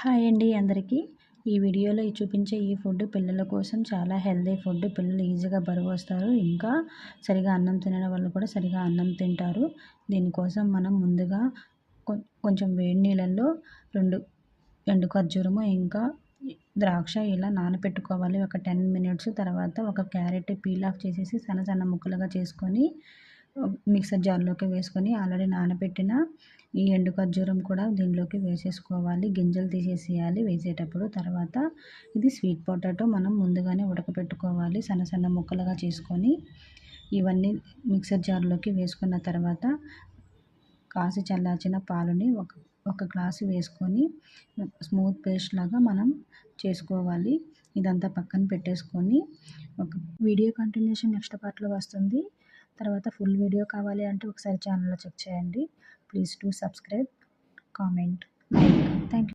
Hi అండి అందరికీ. ఈ వీడియోలో చూపించే ఈ ఫుడ్ పిల్లల కోసం చాలా హెల్తీ ఫుడ్. పిల్లలు ఈజీగా బరువొస్తారు. ఇంకా సరిగా అన్నం తినని వాళ్ళు కూడా సరిగా అన్నం తింటారు. దీనికోసం మనం ముందుగా కొంచెం వేడి నీళ్ళల్లో 2 ఎండు ఖర్జూరము ఇంకా ద్రాక్ష ఇలా నానపెట్టుకోవాలి ఒక 10 మినిట్స్. తర్వాత ఒక క్యారెట్ పీల్ ఆఫ్ చేసేసి సన్న సన్న ముక్కలుగా చేసుకొని మిక్సర్ జార్లోకి వేసుకొని ఆల్రెడీ నానబెట్టిన ఈ ఎండు ఖర్జూరం కూడా దీనిలోకి వేసేసుకోవాలి. గింజలు తీసేసేయాలి వేసేటప్పుడు. తర్వాత ఇది స్వీట్ పొటాటో మనం ముందుగానే ఉడకపెట్టుకోవాలి సన్న సన్న ముక్కలుగా చేసుకొని. ఇవన్నీ మిక్సర్ జార్లోకి వేసుకున్న తర్వాత కాసి చల్లార్చిన పాలని ఒక గ్లాసు వేసుకొని స్మూత్ పేస్ట్ లాగా మనం చేసుకోవాలి. ఇదంతా పక్కన పెట్టేసుకొని ఒక వీడియో కంటిన్యూషన్ నెక్స్ట్ పార్ట్లో వస్తుంది. తర్వాత ఫుల్ వీడియో కావాలి అంటే ఒకసారి ఛానల్లో చెక్ చేయండి. Please to subscribe, comment, like. Thank you.